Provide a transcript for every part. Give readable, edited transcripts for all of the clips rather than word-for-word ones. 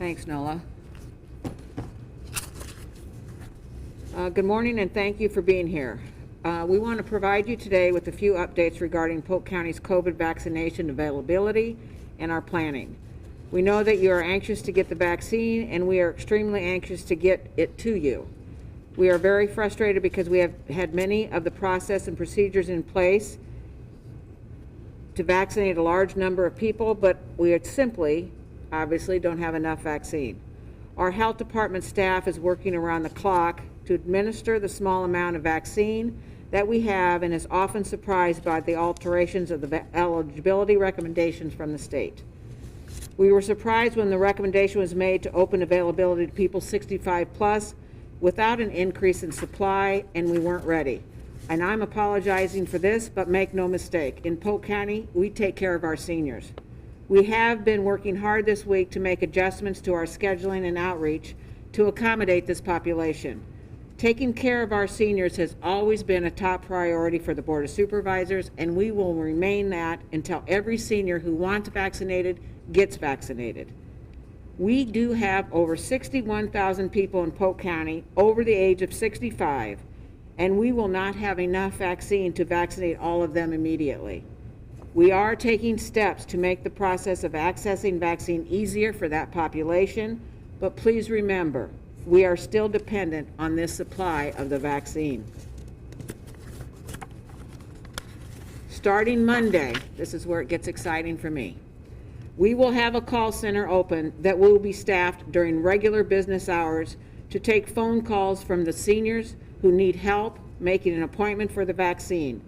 Thanks, Nola. Good morning and thank you for being here. We want to provide you today with a few updates regarding Polk County's COVID vaccination availability and our planning. We know that you are anxious to get the vaccine and we are extremely anxious to get it to you. We are very frustrated because we have had many of the process and procedures in place to vaccinate a large number of people, but we simply, obviously, don't have enough vaccine. Our health department staff is working around the clock to administer the small amount of vaccine that we have and is often surprised by the alterations of the eligibility recommendations from the state. We were surprised when the recommendation was made to open availability to people 65 plus without an increase in supply, and we weren't ready. And I'm apologizing for this, but make no mistake, in Polk County, we take care of our seniors. We have been working hard this week to make adjustments to our scheduling and outreach to accommodate this population. Taking care of our seniors has always been a top priority for the Board of Supervisors, and we will remain that until every senior who wants vaccinated gets vaccinated. We do have over 61,000 people in Polk County over the age of 65, and we will not have enough vaccine to vaccinate all of them immediately. We are taking steps to make the process of accessing vaccine easier for that population, but please remember, we are still dependent on this supply of the vaccine. Starting Monday, this is where it gets exciting for me. We will have a call center open that will be staffed during regular business hours to take phone calls from the seniors who need help making an appointment for the vaccine.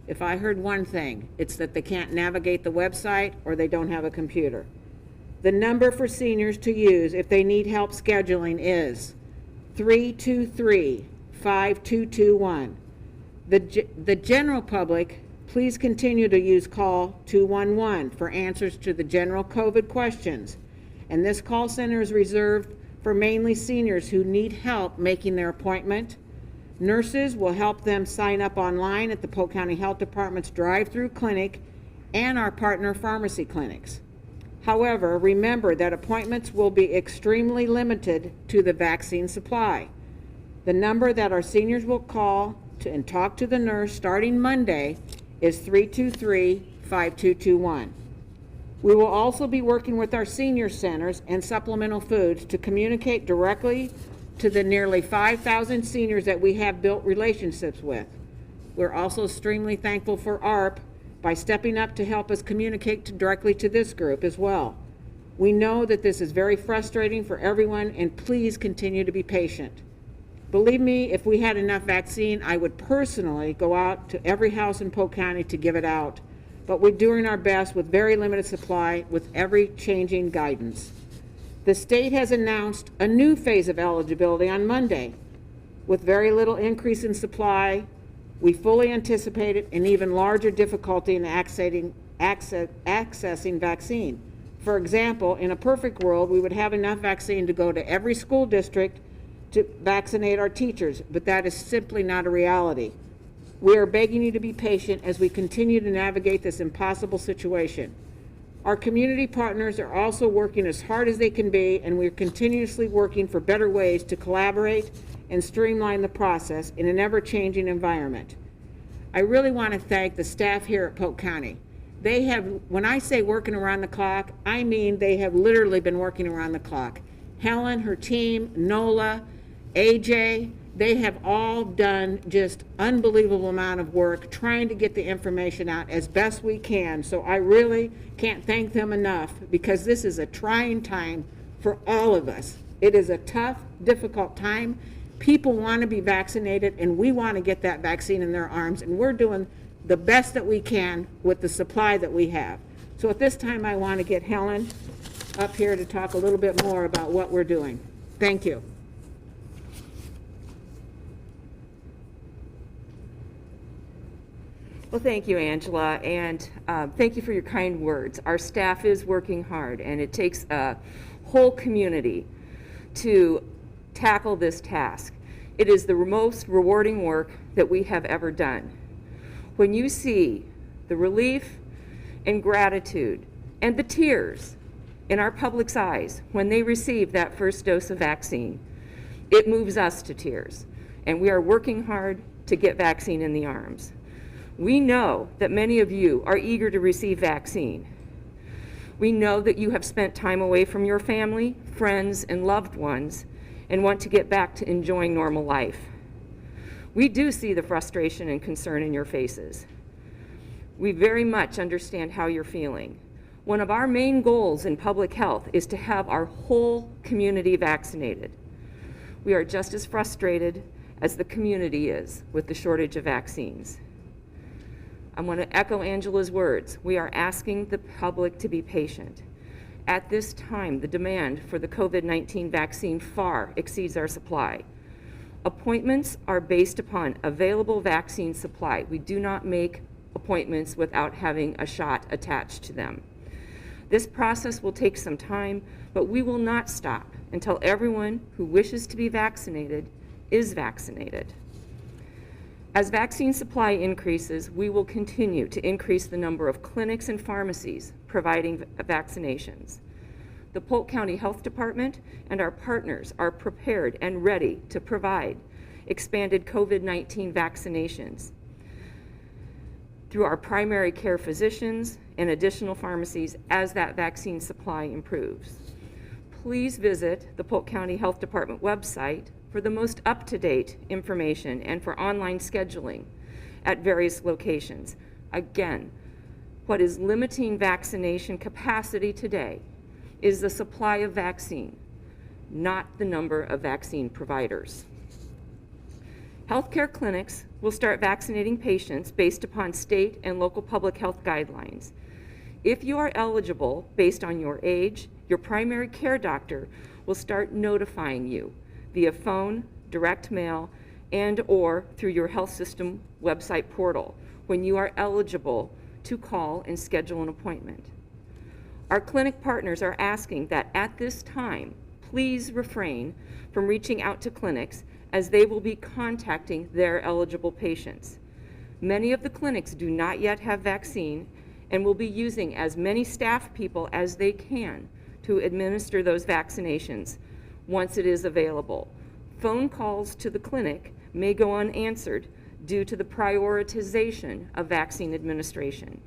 If I heard one thing, it's that they can't navigate the website or they don't have a computer. The number for seniors to use if they need help scheduling is 323-5221. The general public, please continue to use call 211 for answers to the general COVID questions. And this call center is reserved for mainly seniors who need help making their appointment. Nurses will help them sign up online at the Polk County Health Department's drive-through clinic and our partner pharmacy clinics. However, remember that appointments will be extremely limited to the vaccine supply. The number that our seniors will call and talk to the nurse starting Monday is 323-5221. We will also be working with our senior centers and supplemental foods to communicate directly to the nearly 5,000 seniors that we have built relationships with. We're also extremely thankful for ARP by stepping up to help us communicate directly to this group as well. We know that this is very frustrating for everyone, and please continue to be patient. Believe me, if we had enough vaccine, I would personally go out to every house in Polk County to give it out, but we're doing our best with very limited supply with every changing guidance. The state has announced a new phase of eligibility on Monday. With very little increase in supply, we fully anticipated an even larger difficulty in accessing vaccine. For example, in a perfect world, we would have enough vaccine to go to every school district to vaccinate our teachers, but that is simply not a reality. We are begging you to be patient as we continue to navigate this impossible situation. Our community partners are also working as hard as they can be, and we're continuously working for better ways to collaborate and streamline the process in an ever-changing environment. I really want to thank the staff here at Polk County. They have, when I say working around the clock, I mean they have literally been working around the clock. Helen, her team, Nola, AJ, they have all done just unbelievable amount of work trying to get the information out as best we can. So I really can't thank them enough, because this is a trying time for all of us. It is a tough, difficult time. People want to be vaccinated, and we want to get that vaccine in their arms, and we're doing the best that we can with the supply that we have. So at this time, I want to get Helen up here to talk a little bit more about what we're doing. Thank you. Well, thank you, Angela, and thank you for your kind words. Our staff is working hard, and it takes a whole community to tackle this task. It is the most rewarding work that we have ever done. When you see the relief and gratitude and the tears in our public's eyes when they receive that first dose of vaccine. It moves us to tears, and we are working hard to get vaccine in the arms. We know that many of you are eager to receive vaccine. We know that you have spent time away from your family, friends, and loved ones and want to get back to enjoying normal life. We do see the frustration and concern in your faces. We very much understand how you're feeling. One of our main goals in public health is to have our whole community vaccinated. We are just as frustrated as the community is with the shortage of vaccines. I want to echo Angela's words. We are asking the public to be patient. At this time, the demand for the COVID-19 vaccine far exceeds our supply. Appointments are based upon available vaccine supply. We do not make appointments without having a shot attached to them. This process will take some time, but we will not stop until everyone who wishes to be vaccinated is vaccinated. As vaccine supply increases, we will continue to increase the number of clinics and pharmacies providing vaccinations. The Polk County Health Department and our partners are prepared and ready to provide expanded COVID-19 vaccinations through our primary care physicians and additional pharmacies as that vaccine supply improves. Please visit the Polk County Health Department website for the most up-to-date information and for online scheduling at various locations. Again, what is limiting vaccination capacity today is the supply of vaccine, not the number of vaccine providers. Healthcare clinics will start vaccinating patients based upon state and local public health guidelines. If you are eligible based on your age, your primary care doctor will start notifying you via phone, direct mail, and/or through your health system website portal when you are eligible to call and schedule an appointment. Our clinic partners are asking that at this time, please refrain from reaching out to clinics as they will be contacting their eligible patients. Many of the clinics do not yet have vaccine and will be using as many staff people as they can to administer those vaccinations once it is available. Phone calls to the clinic may go unanswered due to the prioritization of vaccine administration.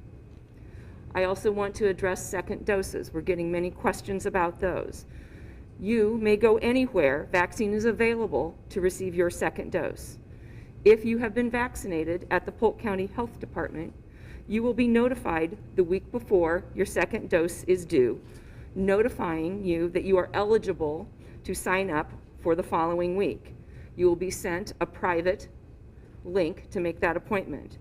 I also want to address second doses. We're getting many questions about those. You may go anywhere vaccine is available to receive your second dose. If you have been vaccinated at the Polk County Health Department, you will be notified the week before your second dose is due, notifying you that you are eligible to sign up for the following week. You will be sent a private link to make that appointment.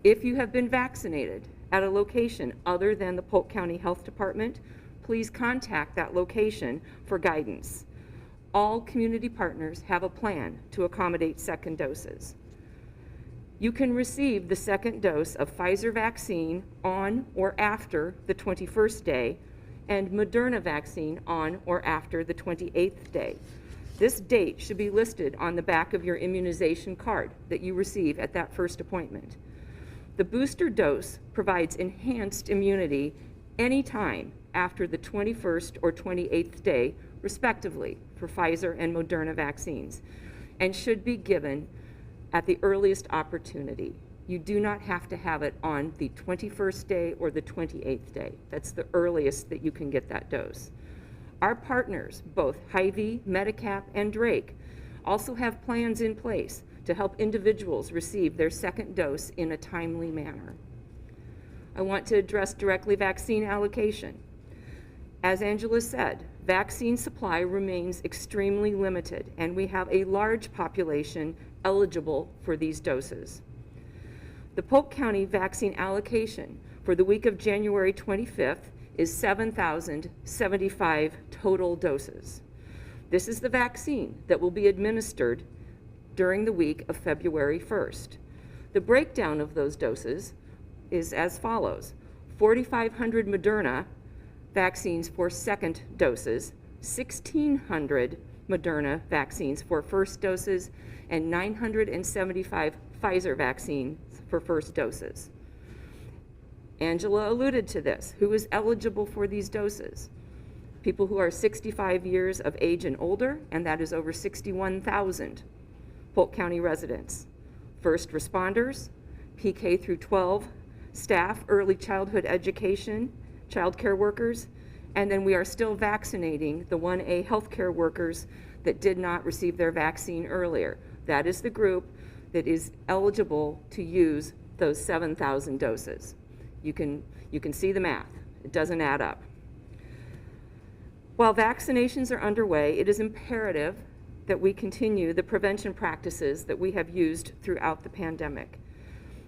If you have been vaccinated at a location other than the Polk County Health Department, please contact that location for guidance. All community partners have a plan to accommodate second doses. You can receive the second dose of Pfizer vaccine on or after the 21st day and Moderna vaccine on or after the 28th day. This date should be listed on the back of your immunization card that you receive at that first appointment. The booster dose provides enhanced immunity anytime after the 21st or 28th day, respectively, for Pfizer and Moderna vaccines, and should be given at the earliest opportunity. You do not have to have it on the 21st day or the 28th day. That's the earliest that you can get that dose. Our partners, both Hy-Vee, Medicap, and Drake, also have plans in place to help individuals receive their second dose in a timely manner. I want to address directly vaccine allocation. As Angela said, vaccine supply remains extremely limited, and we have a large population eligible for these doses. The Polk County vaccine allocation for the week of January 25th is 7,075 total doses. This is the vaccine that will be administered during the week of February 1st. The breakdown of those doses is as follows: 4,500 Moderna vaccines for second doses, 1,600 Moderna vaccines for first doses, and 975 Pfizer vaccines for first doses. Angela alluded to this. Who is eligible for these doses? people who are 65 years of age and older, and that is over 61,000 Polk County residents. First responders, PK through 12 staff, early childhood education, child care workers, and then we are still vaccinating the 1A healthcare workers that did not receive their vaccine earlier. That is the group that is eligible to use those 7,000 doses. You can see the math. It doesn't add up. While vaccinations are underway, it is imperative that we continue the prevention practices that we have used throughout the pandemic.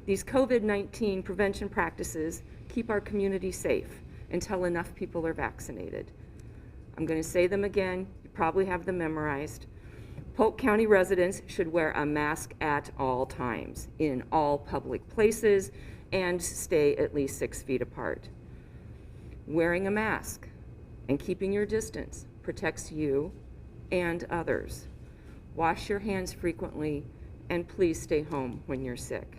These COVID-19 prevention practices keep our community safe until enough people are vaccinated. I'm going to say them again. You probably have them memorized. Polk County residents should wear a mask at all times, in all public places, and stay at least 6 feet apart. Wearing a mask and keeping your distance protects you and others. Wash your hands frequently, and please stay home when you're sick.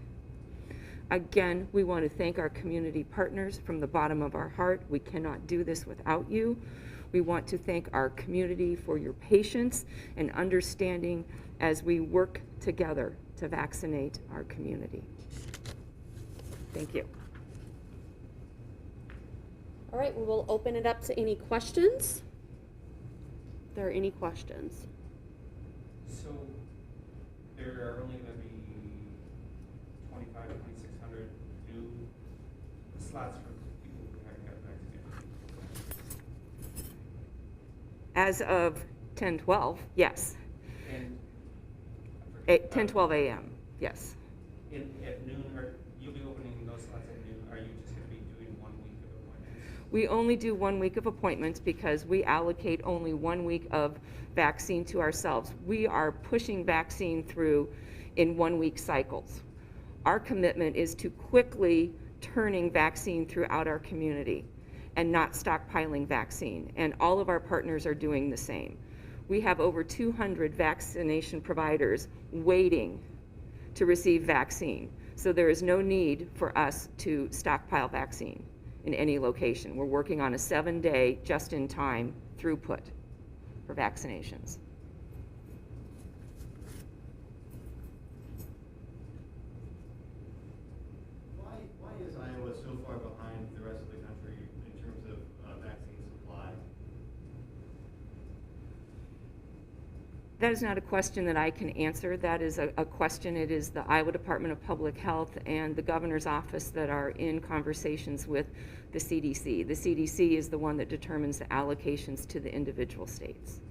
Again, we want to thank our community partners from the bottom of our heart. We cannot do this without you. We want to thank our community for your patience and understanding as we work together to vaccinate our community. Thank you. All right, we will open it up to any questions. If there are any questions. So there are only going to be 2,600 new slots for people who haven't got vaccinated. As of 10/12, yes. And 10:12 a.m., yes. at noon, you'll be opening those slots at noon. Are you just going to be doing 1 week of appointments? We only do 1 week of appointments because we allocate only 1 week of vaccine to ourselves. We are pushing vaccine through in 1 week cycles. Our commitment is to quickly turning vaccine throughout our community and not stockpiling vaccine. And all of our partners are doing the same. We have over 200 vaccination providers waiting to receive vaccine. So there is no need for us to stockpile vaccine in any location. We're working on a 7-day just-in-time throughput for vaccinations. Why is Iowa so far behind the rest of the country in terms of vaccine supply? That is not a question that I can answer. That is a question, it is the Iowa Department of Public Health and the governor's office that are in conversations with the CDC. The CDC is the one that determines the allocations to the individual states.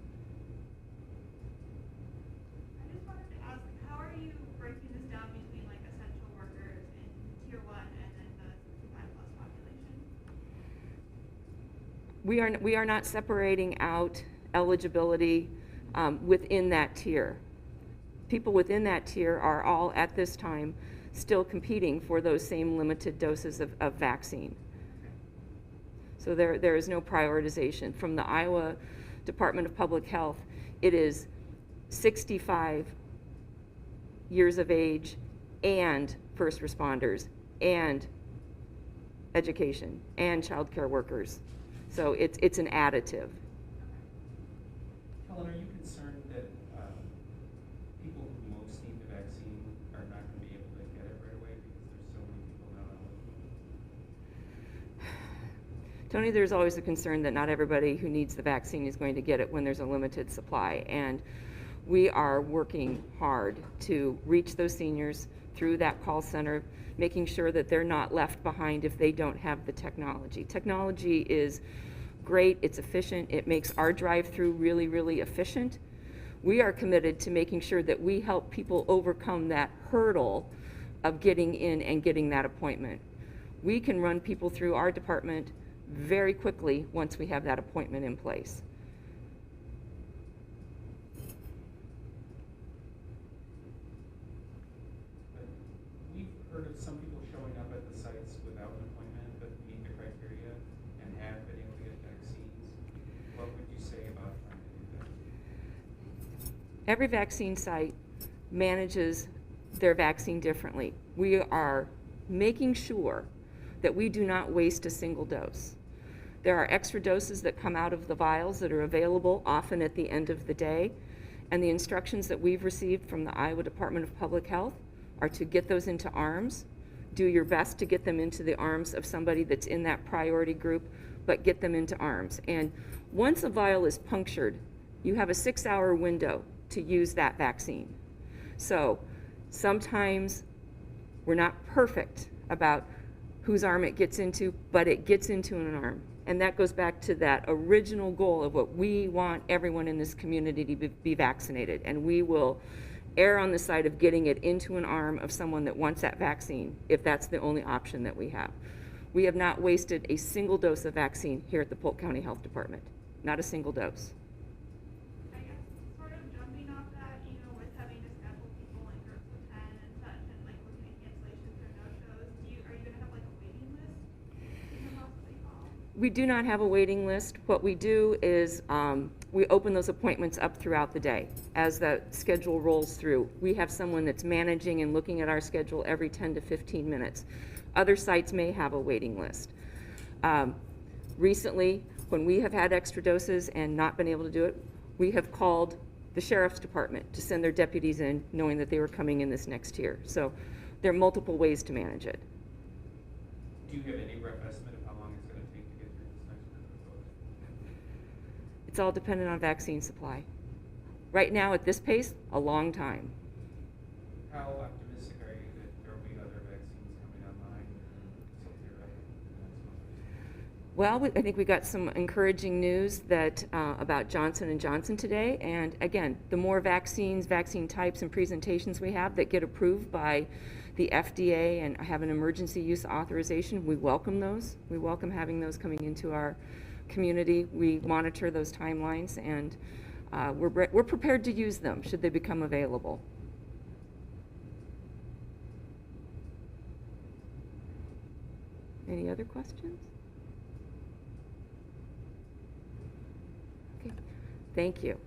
I just wanted to ask, how are you breaking this down between like essential workers in tier 1 and then the 65 plus population? We are not separating out eligibility within that tier. People within that tier are all at this time still competing for those same limited doses of vaccine. So there is no prioritization. From the Iowa Department of Public Health, it is 65 years of age and first responders and education and child care workers. So it's an additive. Helen, are you concerned that people who most need the vaccine are not going to be able to get it right away because there's so many people not eligible? Tony, there's always a concern that not everybody who needs the vaccine is going to get it when there's a limited supply. And we are working hard to reach those seniors through that call center, making sure that they're not left behind if they don't have the technology. Technology is great, it's efficient, it makes our drive-through really, really efficient. We are committed to making sure that we help people overcome that hurdle of getting in and getting that appointment. We can run people through our department very quickly once we have that appointment in place. But we've heard of some people showing up at the sites without an appointment but meet the criteria and have been able to get vaccines. What would you say about trying to do that? Every vaccine site manages their vaccine differently. We are making sure that we do not waste a single dose. There are extra doses that come out of the vials that are available often at the end of the day. And the instructions that we've received from the Iowa Department of Public Health are to get those into arms. Do your best to get them into the arms of somebody that's in that priority group, but get them into arms. And once a vial is punctured, you have a 6-hour window to use that vaccine. So sometimes we're not perfect about whose arm it gets into, but it gets into an arm. And that goes back to that original goal of what we want everyone in this community to be vaccinated. And we will err on the side of getting it into an arm of someone that wants that vaccine, if that's the only option that we have. We have not wasted a single dose of vaccine here at the Polk County Health Department. Not a single dose. I guess sort of jumping off that, with having to schedule people in groups of 10 and such, and like looking at cancellations or no-shows, are you gonna have like a waiting list you can possibly call? We do not have a waiting list. What we do is we open those appointments up throughout the day as the schedule rolls through. We have someone that's managing and looking at our schedule every 10 to 15 minutes. Other sites may have a waiting list. Recently, when we have had extra doses and not been able to do it, we have called the Sheriff's Department to send their deputies in, knowing that they were coming in this next year. So there are multiple ways to manage it. Do you have any rough estimate of how long it's gonna take to get through this next group of folks? It's all dependent on vaccine supply. Right now, at this pace, a long time. How optimistic are you that there will be other vaccines coming online, so theoretically, in the next month? Well, I think we got some encouraging news that about Johnson & Johnson today. And again, the more vaccines, vaccine types, and presentations we have that get approved by the FDA and have an emergency use authorization, we welcome those. We welcome having those coming into our community. We monitor those timelines, and we're prepared to use them should they become available. Any other questions? Okay, thank you.